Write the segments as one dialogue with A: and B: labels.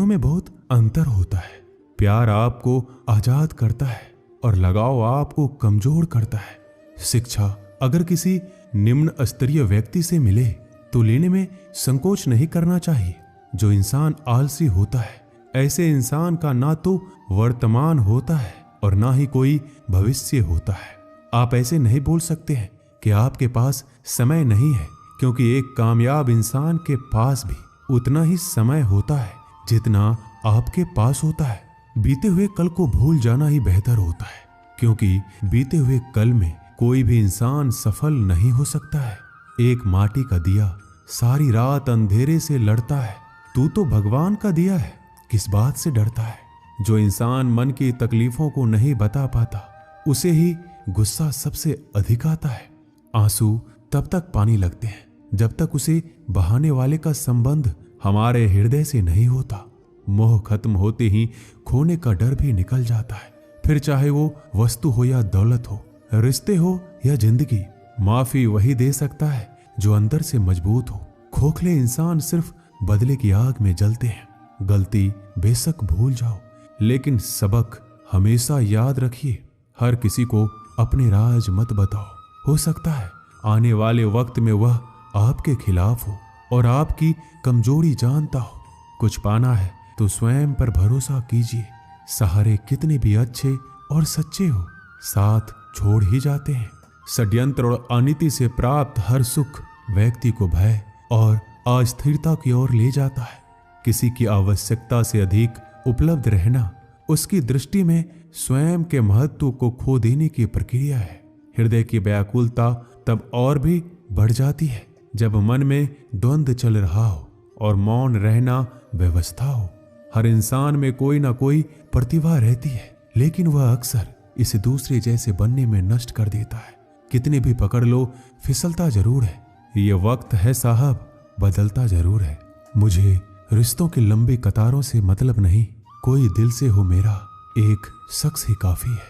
A: में बहुत अंतर होता है। प्यार आपको आजाद करता है और लगाव आपको कमजोर करता है। शिक्षा अगर किसी निम्न स्तरीय व्यक्ति से मिले तो लेने में संकोच नहीं करना चाहिए। जो इंसान आलसी होता है, ऐसे इंसान का ना तो वर्तमान होता है और ना ही कोई भविष्य होता है। आप ऐसे नहीं बोल सकते हैं कि आपके पास समय नहीं है, क्योंकि एक कामयाब इंसान के पास भी उतना ही समय होता है जितना आपके पास होता है। बीते हुए कल को भूल जाना ही बेहतर होता है, क्योंकि बीते हुए कल में कोई भी इंसान सफल नहीं हो सकता है। एक माटी का दिया सारी रात अंधेरे से लड़ता है, तू तो भगवान का दिया है, किस बात से डरता है। जो इंसान मन की तकलीफों को नहीं बता पाता, उसे ही गुस्सा सबसे अधिक आता है। आंसू तब तक पानी लगते हैं जब तक उसे बहाने वाले का संबंध हमारे हृदय से नहीं होता। मोह खत्म होते ही खोने का डर भी निकल जाता है, फिर चाहे वो वस्तु हो या दौलत हो, रिश्ते हो या जिंदगी। माफी वही दे सकता है जो अंदर से मजबूत हो। खोखले इंसान सिर्फ बदले की आग में जलते हैं। गलती बेशक भूल जाओ, लेकिन सबक हमेशा याद रखिए। हर किसी को अपने राज मत बताओ। हो सकता है आने वाले वक्त में वह आपके खिलाफ हो और आपकी कमजोरी जानता हो। कुछ पाना है तो स्वयं पर भरोसा कीजिए। सहारे कितने भी अच्छे और सच्चे हो, साथ छोड़ ही जाते हैं। षड्यंत्र और अनीति से प्राप्त हर सुख व्यक्ति को भय और अस्थिरता की ओर ले जाता है। किसी की आवश्यकता से अधिक उपलब्ध रहना उसकी दृष्टि में स्वयं के महत्व को खो देने की प्रक्रिया है। हृदय की व्याकुलता तब और भी बढ़ जाती है जब मन में द्वंद्व चल रहा हो और मौन रहना व्यवस्था हो। हर इंसान में कोई ना कोई प्रतिभा रहती है, लेकिन वह अक्सर इसे दूसरे जैसे बनने में नष्ट कर देता है। कितने भी पकड़ लो, फिसलता जरूर है। ये वक्त है साहब, बदलता जरूर है। मुझे रिश्तों की लंबी कतारों से मतलब नहीं, कोई दिल से हो मेरा एक शख्स ही काफी है।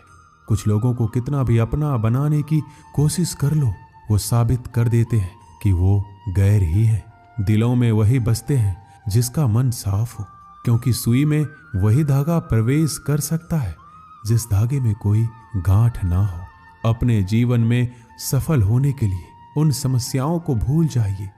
A: कुछ लोगों को कितना भी अपना बनाने की कोशिश कर लो, वो साबित कर देते हैं कि वो गैर ही है। दिलों में वही बसते हैं जिसका मन साफ हो, क्योंकि सुई में वही धागा प्रवेश कर सकता है जिस धागे में कोई गांठ ना हो। अपने जीवन में सफल होने के लिए उन समस्याओं को भूल जाइए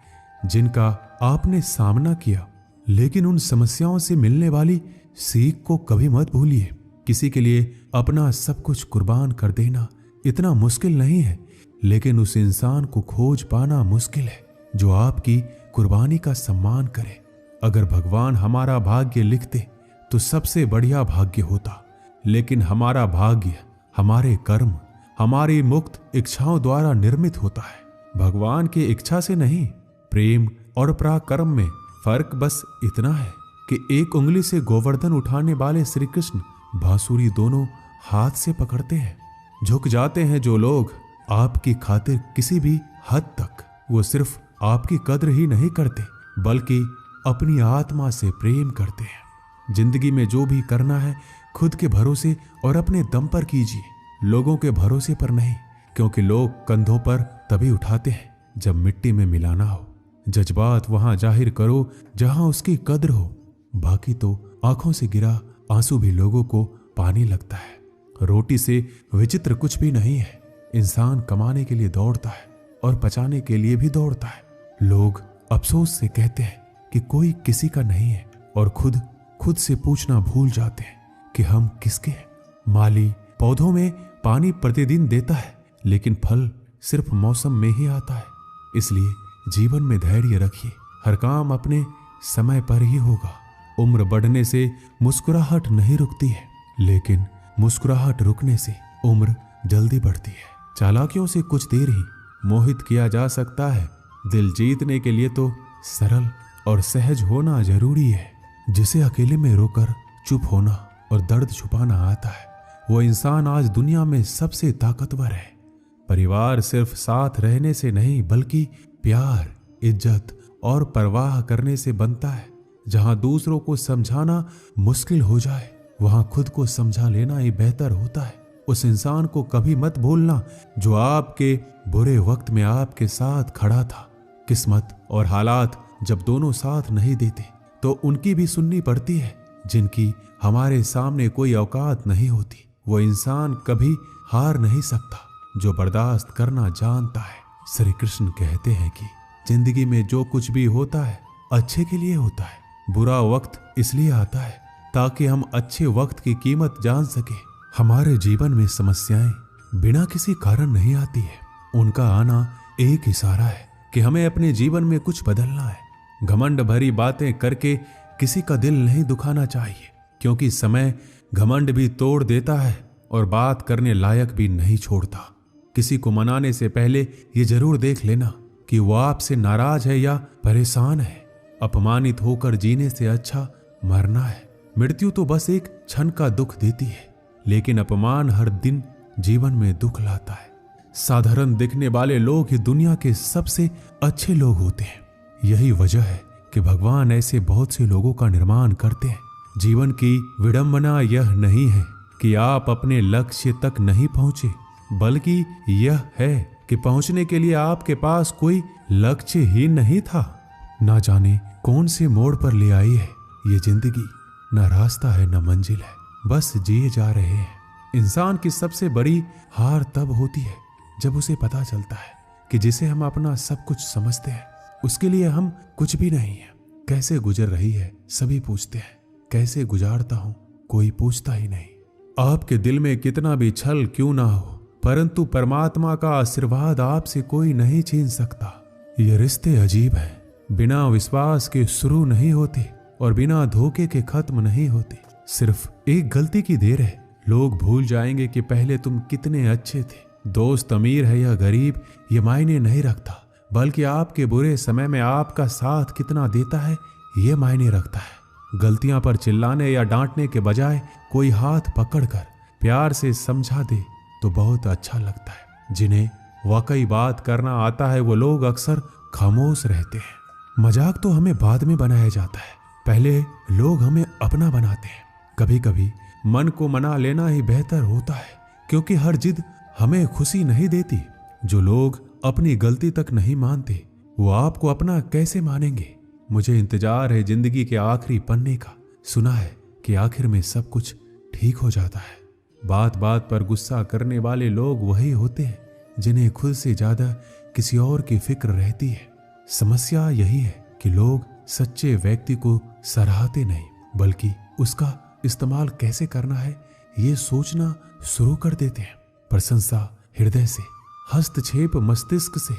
A: जिनका आपने सामना किया, लेकिन उन समस्याओं से मिलने वाली सीख को कभी मत भूलिए। किसी के लिए अपना सब कुछ कुर्बान कर देना इतना मुश्किल नहीं है, लेकिन उस इंसान को खोज पाना मुश्किल है जो आपकी कुर्बानी का सम्मान करे। अगर भगवान हमारा भाग्य लिखते तो सबसे बढ़िया भाग्य होता, लेकिन हमारा भाग्य हमारे कर्म, हमारी मुक्त इच्छाओं द्वारा निर्मित होता है, भगवान की इच्छा से नहीं। प्रेम और पराक्रम में फर्क बस इतना है कि एक उंगली से गोवर्धन उठाने वाले श्री कृष्ण बांसुरी दोनों हाथ से पकड़ते हैं। झुक जाते हैं जो लोग आपकी खातिर किसी भी हद तक, वो सिर्फ आपकी कद्र ही नहीं करते बल्कि अपनी आत्मा से प्रेम करते हैं। जिंदगी में जो भी करना है खुद के भरोसे और अपने दम पर कीजिए, लोगों के भरोसे पर नहीं, क्योंकि लोग कंधों पर तभी उठाते हैं जब मिट्टी में मिलाना हो। जज्बात वहां जाहिर करो जहां उसकी कद्र हो, बाकी तो आंखों से गिरा आंसू भी लोगों को पानी लगता है। रोटी से विचित्र कुछ भी नहीं है। इंसान कमाने के लिए दौड़ता है और बचाने के लिए भी दौड़ता है। लोग अफसोस से कहते हैं कि कोई किसी का नहीं है और खुद से पूछना भूल जाते हैं कि हम किसके हैं। माली पौधों में पानी प्रतिदिन देता है, लेकिन फल सिर्फ मौसम में ही आता है। इसलिए जीवन में धैर्य रखिए, हर काम अपने समय पर ही होगा। उम्र बढ़ने से मुस्कुराहट नहीं रुकती है, लेकिन मुस्कुराहट रुकने से उम्र जल्दी बढ़ती है। चालाकियों से कुछ देर ही मोहित किया जा सकता है। दिल जीतने के लिए तो सरल और सहज होना जरूरी है। जिसे अकेले में रोकर चुप होना और दर्द छुपाना आता है, वो इंसान आज दुनिया में सबसे ताकतवर है। परिवार सिर्फ साथ रहने से नहीं, बल्कि प्यार, इज्जत और परवाह करने से बनता है। जहां दूसरों को समझाना मुश्किल हो जाए, वहां खुद को समझा लेना ही बेहतर होता है। उस इंसान को कभी मत भूलना जो आपके बुरे वक्त में आपके साथ खड़ा था। किस्मत और हालात जब दोनों साथ नहीं देते तो उनकी भी सुननी पड़ती है। जिनकी हमारे सामने कोई औकात नहीं होती। वो इंसान कभी हार नहीं सकता जो बर्दाश्त करना जानता है। श्री कृष्ण कहते हैं कि जिंदगी में जो कुछ भी होता है अच्छे के लिए होता है। बुरा वक्त इसलिए आता है ताकि हम अच्छे वक्त की कीमत जान सके। हमारे जीवन में समस्याएं बिना किसी कारण नहीं आती है। उनका आना एक इशारा है कि हमें अपने जीवन में कुछ बदलना है। घमंड भरी बातें करके किसी का दिल नहीं दुखाना चाहिए, क्योंकि समय घमंड भी तोड़ देता है और बात करने लायक भी नहीं छोड़ता। किसी को मनाने से पहले ये जरूर देख लेना कि वो आपसे नाराज है या परेशान है। अपमानित होकर जीने से अच्छा मरना है। मृत्यु तो बस एक क्षण का दुख देती है, लेकिन अपमान हर दिन जीवन में दुख लाता है। साधारण दिखने वाले लोग ही दुनिया के सबसे अच्छे लोग होते हैं। यही वजह है कि भगवान ऐसे बहुत से लोगों का निर्माण करते हैं। जीवन की विडंबना यह नहीं है कि आप अपने लक्ष्य तक नहीं पहुंचे, बल्कि यह है कि पहुंचने के लिए आपके पास कोई लक्ष्य ही नहीं था। ना जाने कौन से मोड़ पर ले आई है ये जिंदगी। न रास्ता है न मंजिल है, बस जिए जा रहे हैं। इंसान की सबसे बड़ी हार तब होती है जब उसे पता चलता है कि जिसे हम अपना सब कुछ समझते हैं उसके लिए हम कुछ भी नहीं है। कैसे गुजर रही है सभी पूछते हैं, कैसे गुजारता हूं कोई पूछता ही नहीं। आपके दिल में कितना भी छल क्यों ना हो, परंतु परमात्मा का आशीर्वाद आपसे कोई नहीं छीन सकता। ये रिश्ते अजीब हैं, बिना विश्वास के शुरू नहीं होते और बिना धोखे के खत्म नहीं होते। सिर्फ एक गलती की देर है, लोग भूल जाएंगे कि पहले तुम कितने अच्छे थे। दोस्त अमीर है या गरीब ये मायने नहीं रखता, बल्कि आपके बुरे समय में आपका साथ कितना देता है ये मायने रखता है। गलतियां पर चिल्लाने या डांटने के बजाय कोई हाथ पकड़कर प्यार से समझा दे तो बहुत अच्छा लगता है। जिन्हें वाकई बात करना आता है वो लोग अक्सर खामोश रहते हैं। मजाक तो हमें बाद में बनाया जाता है, पहले लोग हमें अपना बनाते हैं। कभी कभी मन को मना लेना ही बेहतर होता है, क्योंकि हर जिद हमें खुशी नहीं देती। जो लोग अपनी गलती तक नहीं मानते वो आपको अपना कैसे मानेंगे। मुझे इंतजार है जिंदगी के आखिरी पन्ने का। सुना है कि आखिर में सब कुछ ठीक हो जाता है। बात बात पर गुस्सा करने वाले लोग वही होते हैं जिन्हें खुद से ज्यादा किसी और की फिक्र रहती है। समस्या यही है कि लोग सच्चे व्यक्ति को सराहते नहीं, बल्कि उसका इस्तेमाल कैसे करना है ये सोचना शुरू कर देते हैं। प्रशंसा हृदय से, हस्तक्षेप मस्तिष्क से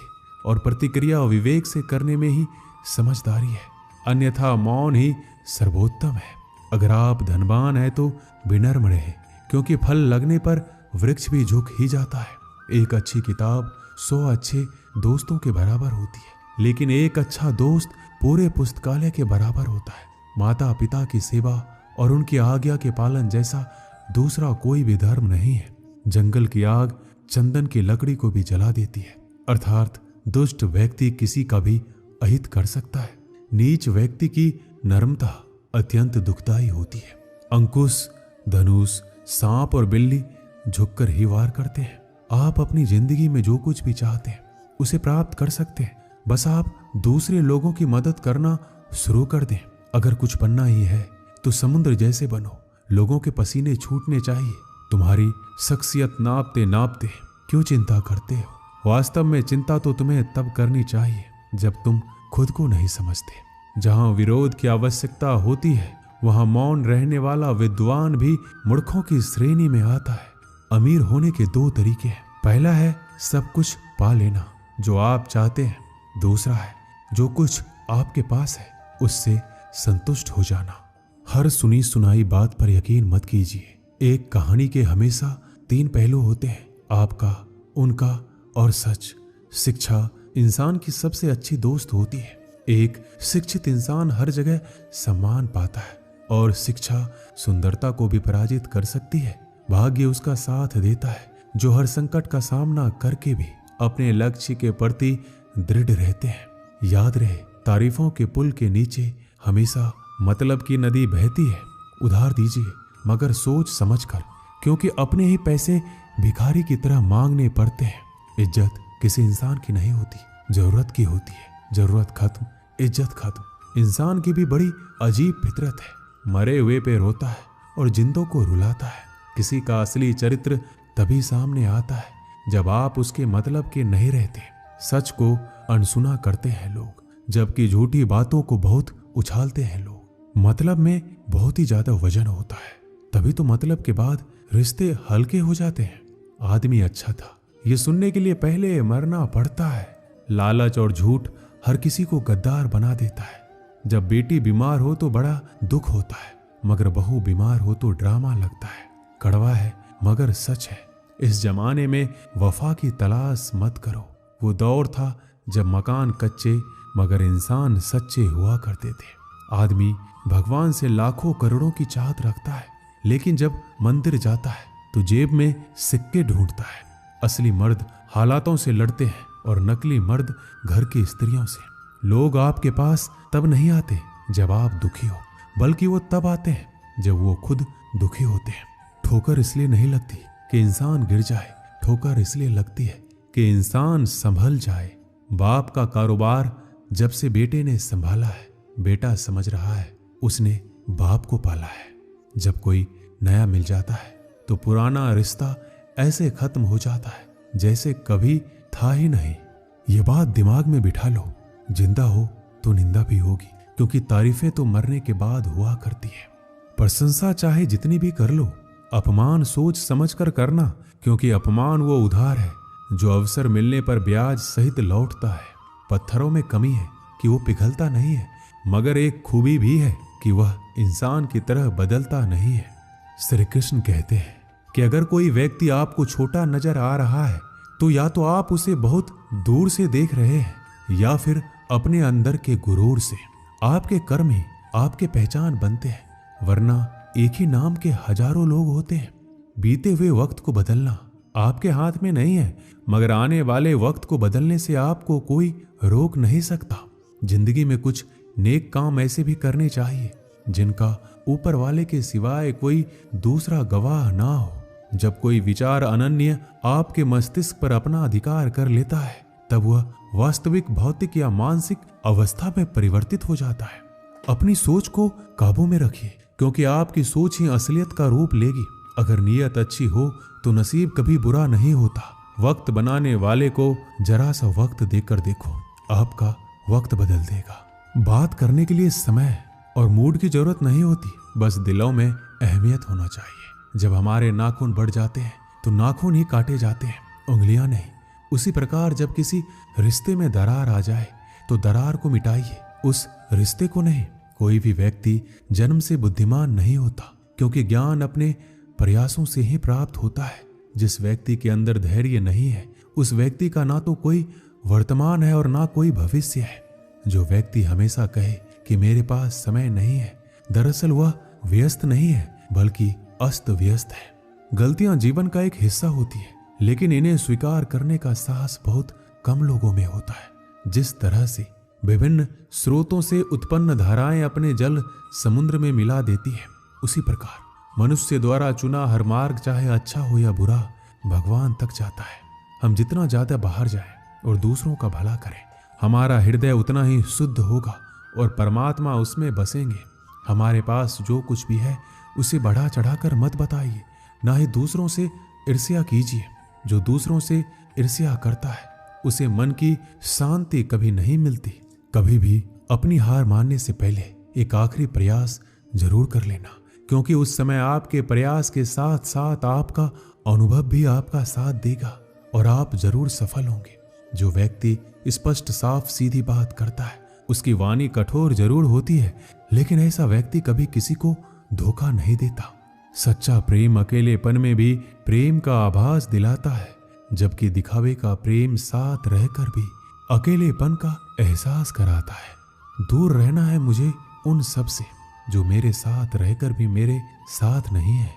A: और प्रतिक्रिया विवेक से करने में ही समझदारी है, अन्यथा मौन ही सर्वोत्तम है। अगर आप धनवान हैं तो विनम्र रहे, क्योंकि फल लगने पर वृक्ष भी झुक ही जाता है। एक अच्छी किताब 100 अच्छे दोस्तों के बराबर होती है, लेकिन एक अच्छा दोस्त पूरे पुस्तकालय के बराबर होता है। माता पिता की सेवा और उनकी आज्ञा के पालन जैसा दूसरा कोई भी धर्म नहीं है। जंगल की आग चंदन की लकड़ी को भी जला देती है, अर्थात दुष्ट व्यक्ति किसी का भी अहित कर सकता है। नीच व्यक्ति की नम्रता अत्यंत दुखदायी होती है। अंकुश, धनुष, सांप और बिल्ली झुककर ही वार करते हैं। आप अपनी जिंदगी में जो कुछ भी चाहते हैं उसे प्राप्त कर सकते हैं, बस आप दूसरे लोगों की मदद करना शुरू कर दें। अगर कुछ बनना ही है तो समुद्र जैसे बनो, लोगों के पसीने छूटने चाहिए। तुम्हारी शख्सियत नापते नापते क्यों चिंता करते हो? वास्तव में चिंता तो तुम्हें तब करनी चाहिए जब तुम खुद को नहीं समझते। जहां विरोध की आवश्यकता होती है वहां मौन रहने वाला विद्वान भी मूर्खों की श्रेणी में आता है। अमीर होने के 2 तरीके हैं। पहला है सब कुछ पा लेना जो आप चाहते हैं, दूसरा है जो कुछ आपके पास है उससे संतुष्ट हो जाना। हर सुनी सुनाई बात पर यकीन मत कीजिए। एक कहानी के हमेशा 3 पहलू होते हैं, आपका, उनका और सच। शिक्षा इंसान की सबसे अच्छी दोस्त होती है। एक शिक्षित इंसान हर जगह सम्मान पाता है और शिक्षा सुंदरता को भी पराजित कर सकती है। भाग्य उसका साथ देता है जो हर संकट का सामना करके भी अपने लक्ष्य के प्रति दृढ़ रहते हैं। याद रहे, तारीफों के पुल के नीचे हमेशा मतलब की नदी बहती है। उधार दीजिए मगर सोच समझकर, क्योंकि अपने ही पैसे भिखारी की तरह मांगने पड़ते हैं। इज्जत किसी इंसान की नहीं होती, जरूरत की होती है। जरूरत खत्म, इज्जत खत्म। इंसान की भी बड़ी अजीब फितरत है। मरे हुए पे रोता है और जिंदों को रुलाता है। किसी का असली चरित्र तभी सामने आता है जब आप उसके मतलब के नहीं रहते। सच को अनसुना करते हैं लोग, जबकि झूठी बातों को बहुत उछालते हैं लोग। मतलब में बहुत ही ज्यादा वजन होता है, तभी तो मतलब के बाद रिश्ते हल्के हो जाते हैं। आदमी अच्छा था ये सुनने के लिए पहले मरना पड़ता है। लालच और झूठ हर किसी को गद्दार बना देता है। जब बेटी बीमार हो तो बड़ा दुख होता है, मगर बहू बीमार हो तो ड्रामा लगता है। कड़वा है मगर सच है। इस जमाने में वफा की तलाश मत करो। वो दौर था जब मकान कच्चे मगर इंसान सच्चे हुआ करते थे। आदमी भगवान से लाखों करोड़ों की चाहत रखता है, लेकिन जब मंदिर जाता है तो जेब में सिक्के ढूंढता है। असली मर्द हालातों से लड़ते हैं और नकली मर्द घर की स्त्रियों से। लोग आपके पास तब नहीं आते जब आप दुखी हो, बल्कि वो तब आते हैं जब वो खुद दुखी होते हैं। ठोकर इसलिए नहीं लगती कि इंसान गिर जाए, ठोकर इसलिए लगती है कि इंसान संभल जाए। बाप का कारोबार जब से बेटे ने संभाला है, बेटा समझ रहा है उसने बाप को पाला है। जब कोई नया मिल जाता है तो पुराना रिश्ता ऐसे खत्म हो जाता है जैसे कभी था ही नहीं। ये बात दिमाग में बिठा लो, जिंदा हो तो निंदा भी होगी, क्योंकि तारीफें तो मरने के बाद हुआ करती है। प्रशंसा चाहे जितनी भी कर लो, अपमान सोच समझ कर करना, क्योंकि अपमान वो उधार है जो अवसर मिलने पर ब्याज सहित लौटता है। पत्थरों में कमी है कि वो पिघलता नहीं है, मगर एक खूबी भी है कि वह इंसान की तरह बदलता नहीं है। श्री कृष्ण कहते हैं कि अगर कोई व्यक्ति आपको छोटा नजर आ रहा है तो या तो आप उसे बहुत दूर से देख रहे हैं या फिर अपने अंदर के गुरूर से। आपके कर्म ही आपके पहचान बनते हैं, वरना एक ही नाम के हजारों लोग होते हैं। बीते हुए वक्त को बदलना आपके हाथ में नहीं है, मगर आने वाले वक्त को बदलने से आपको कोई रोक नहीं सकता। जिंदगी में कुछ नेक काम ऐसे भी करने चाहिए जिनका ऊपर वाले के सिवाय कोई दूसरा गवाह ना हो। जब कोई विचार अनन्य आपके मस्तिष्क पर अपना अधिकार कर लेता है, तब वह वास्तविक भौतिक या मानसिक अवस्था में परिवर्तित हो जाता है। अपनी सोच को काबू में रखिए, क्योंकि आपकी सोच ही असलियत का रूप लेगी। अगर नीयत अच्छी हो तो नसीब कभी बुरा नहीं होता। वक्त बनाने वाले को जरा सा वक्त देकर देखो, आपका वक्त बदल देगा। बात करने के लिए समय और मूड की जरूरत नहीं होती, बस दिलों में अहमियत होना चाहिए। जब हमारे नाखून बढ़ जाते हैं तो नाखून ही काटे जाते हैं, उंगलियां नहीं। उसी प्रकार जब किसी रिश्ते में दरार आ जाए तो दरार को मिटाइए, उस रिश्ते को नहीं। कोई भी व्यक्ति जन्म से बुद्धिमान नहीं होता, क्योंकि ज्ञान अपने प्रयासों से ही प्राप्त होता है। जिस व्यक्ति के अंदर धैर्य नहीं है, उस व्यक्ति का ना तो कोई वर्तमान है और ना कोई भविष्य है। जो व्यक्ति हमेशा कहे कि मेरे पास समय नहीं है, दरअसल वह व्यस्त नहीं है बल्कि अस्त व्यस्त है। गलतियां जीवन का एक हिस्सा होती है, लेकिन इन्हें स्वीकार करने का साहस बहुत कम लोगों में होता है। जिस तरह से विभिन्न स्रोतों से उत्पन्न धाराएं अपने जल समुद्र में मिला देती है, उसी प्रकार मनुष्य द्वारा चुना हर मार्ग, चाहे अच्छा हो या बुरा, भगवान तक जाता है। हम जितना ज्यादा बाहर जाएं और दूसरों का भला करें, हमारा हृदय उतना ही शुद्ध होगा और परमात्मा उसमें बसेंगे। हमारे पास जो कुछ भी है उसे बढ़ा चढ़ाकर मत बताइए, ना ही दूसरों से ईर्ष्या कीजिए। जो दूसरों से ईर्ष्या करता है उसे मन की शांति कभी नहीं मिलती। कभी भी अपनी हार मानने से पहले एक आखिरी प्रयास जरूर कर लेना, क्योंकि उस समय आपके प्रयास के साथ साथ आपका अनुभव भी आपका साथ देगा और आप जरूर सफल होंगे। जो व्यक्ति स्पष्ट साफ सीधी बात करता है उसकी वाणी कठोर जरूर होती है, लेकिन ऐसा व्यक्ति कभी किसी को धोखा नहीं देता। सच्चा प्रेम अकेलेपन में भी प्रेम का आभास दिलाता है, जबकि दिखावे का प्रेम साथ रहकर भी अकेलेपन का एहसास कराता है। दूर रहना है मुझे उन सब से जो मेरे साथ रहकर भी मेरे साथ नहीं है।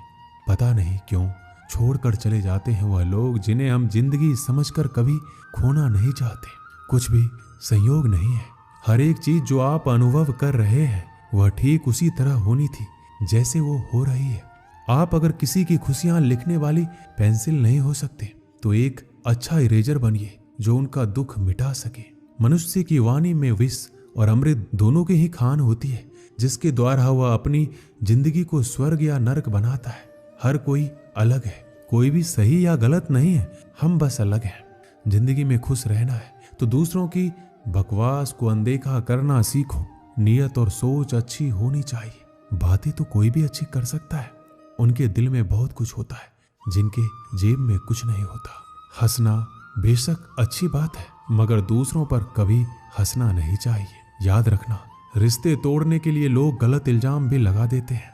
A: पता नहीं क्यों छोड़कर चले जाते हैं वह लोग जिन्हें हम जिंदगी समझकर कभी खोना नहीं चाहते। कुछ भी संयोग नहीं है। हर एक चीज जो आप अनुभव कर रहे हैं वह ठीक उसी तरह होनी थी जैसे वो हो रही है। आप अगर किसी की खुशियां लिखने वाली पेंसिल नहीं हो सकते तो एक अच्छा इरेजर बनिए जो उनका दुख मिटा सके। मनुष्य की वाणी में विष और अमृत दोनों की ही खान होती है, जिसके द्वारा वह अपनी जिंदगी को स्वर्ग या नरक बनाता है। हर कोई अलग है, कोई भी सही या गलत नहीं है, हम बस अलग हैं। जिंदगी में खुश रहना है तो दूसरों की बकवास को अनदेखा करना सीखो। नियत और सोच अच्छी होनी चाहिए। बातें तो कोई भी अच्छी कर सकता है, उनके दिल में बहुत कुछ होता है जिनके जेब में कुछ नहीं होता। हंसना बेशक अच्छी बात है, मगर दूसरों पर कभी हंसना नहीं चाहिए। याद रखना, रिश्ते तोड़ने के लिए लोग गलत इल्जाम भी लगा देते हैं।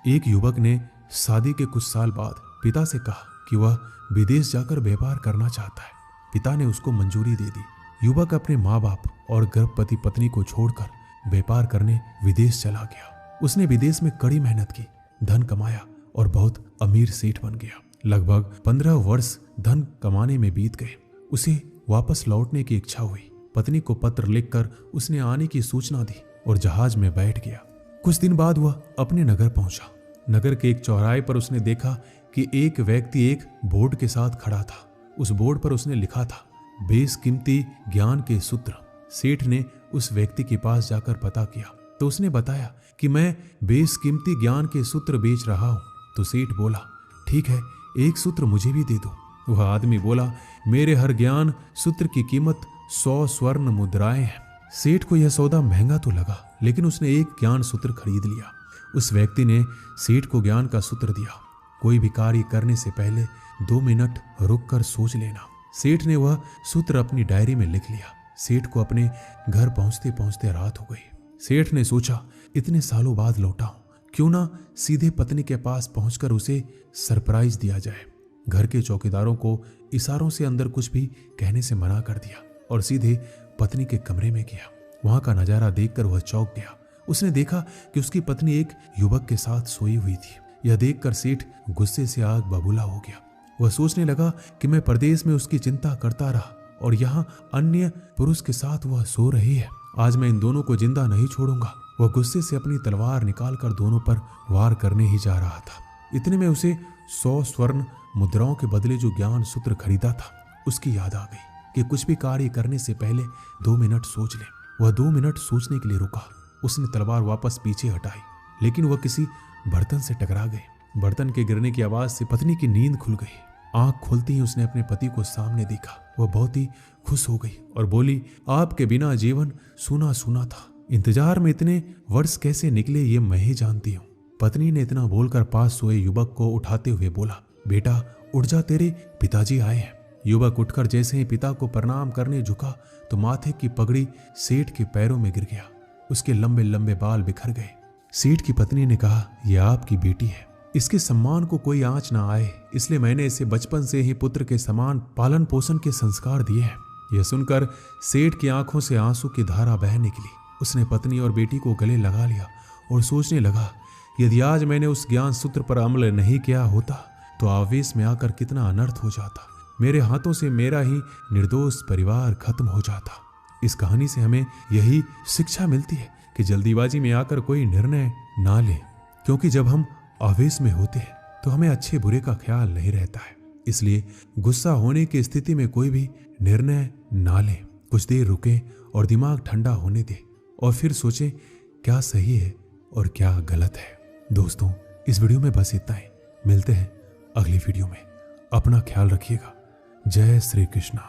A: एक युवक ने शादी के कुछ साल बाद पिता से कहा कि वह विदेश जाकर व्यापार करना चाहता है। पिता ने उसको मंजूरी दे दी। युवक अपने माँ बाप और गर्भवती पत्नी को छोड़कर व्यापार करने विदेश चला गया। उसने विदेश में कड़ी मेहनत की, धन कमाया और बहुत अमीर सेठ बन गया। लगभग 15 वर्ष धन कमाने में बीत गए। उसे वापस लौटने की इच्छा हुई। पत्नी को पत्र लिखकर उसने आने की सूचना दी और जहाज में बैठ गया। कुछ दिन बाद वह अपने नगर पहुंचा। नगर के एक चौराहे पर उसने देखा कि एक व्यक्ति एक बोर्ड के साथ खड़ा था। उस बोर्ड पर उसने लिखा था, बेशकीमती ज्ञान के सूत्र। सेठ ने उस व्यक्ति के पास जाकर पता किया तो उसने बताया कि मैं बेशकीमती ज्ञान के सूत्र बेच रहा हूं। तो सेठ बोला, ठीक है, एक सूत्र मुझे भी दे दो। वह आदमी बोला, मेरे हर ज्ञान सूत्र की कीमत 100 स्वर्ण मुद्राएं हैं। सेठ को यह सौदा महंगा तो लगा, लेकिन उसने एक ज्ञान सूत्र खरीद लिया। उस व्यक्ति ने सेठ को ज्ञान का सूत्र दिया, कोई भी कार्य करने से पहले 2 मिनट रुककर सोच लेना। सेठ ने वह सूत्र अपनी डायरी में लिख लिया। सेठ को अपने घर पहुंचते पहुंचते रात हो गई। सेठ ने सोचा, इतने सालों बाद लौटा हूं, क्यों ना सीधे पत्नी के पास पहुंचकर उसे सरप्राइज दिया जाए। घर के चौकीदारों को इशारों से अंदर कुछ भी कहने से मना कर दिया और सीधे पत्नी के कमरे में गया। वहां का नजारा देखकर वह चौंक गया। उसने देखा कि उसकी पत्नी एक युवक के साथ सोई हुई थी। यह देखकर सेठ गुस्से से आग बबूला हो गया। वह सोचने लगा कि मैं परदेश में उसकी चिंता करता रहा और यहाँ अन्य पुरुष के साथ वह सो रही है। आज मैं इन दोनों को जिंदा नहीं छोड़ूंगा। वह गुस्से से अपनी तलवार निकालकर दोनों पर वार करने ही जा रहा था। इतने में उसे 100 स्वर्ण मुद्राओं के बदले जो ज्ञान सूत्र खरीदा था उसकी याद आ गई कि कुछ भी कार्य करने से पहले 2 मिनट सोच ले। वह 2 मिनट सोचने के लिए रुका। उसने तलवार वापस पीछे हटाई, लेकिन वह किसी बर्तन से टकरा गए। बर्तन के गिरने की आवाज से पत्नी की नींद खुल गई। आंख खुलती ही उसने अपने पति को सामने देखा। वह बहुत ही खुश हो गई और बोली, आपके बिना जीवन सूना सूना था। इंतजार में इतने वर्ष कैसे निकले ये मैं ही जानती हूँ। पत्नी ने इतना बोलकर पास सोए युवक को उठाते हुए बोला, बेटा उठ जा, तेरे पिताजी आए हैं। युवक उठकर जैसे ही पिता को प्रणाम करने झुका तो माथे की पगड़ी सेठ के पैरों में गिर गया। उसके लंबे लंबे बाल बिखर गए। सेठ की पत्नी ने कहा, यह आपकी बेटी है, इसके सम्मान को कोई आंच ना आए, इसलिए मैंने इसे बचपन से ही पुत्र के समान पालन पोषण के संस्कार दिए हैं। यह सुनकर सेठ की आंखों से आंसू की धारा बह निकली। उसने पत्नी और बेटी को गले लगा लिया और सोचने लगा, यदि आज मैंने उस ज्ञान सूत्र पर अमल नहीं किया होता तो आवेश में आकर कितना अनर्थ हो जाता। मेरे हाथों से मेरा ही निर्दोष परिवार खत्म हो जाता। इस कहानी से हमें यही शिक्षा मिलती है कि जल्दीबाजी में आकर कोई निर्णय ना ले, क्योंकि जब हम आवेश में होते हैं तो हमें अच्छे बुरे का ख्याल नहीं रहता है। इसलिए गुस्सा होने की स्थिति में कोई भी निर्णय ना लें। कुछ देर रुकें और दिमाग ठंडा होने दें और फिर सोचें क्या सही है और क्या गलत है। दोस्तों, इस वीडियो में बस इतना ही। मिलते हैं अगली वीडियो में। अपना ख्याल रखिएगा। जय श्री कृष्णा।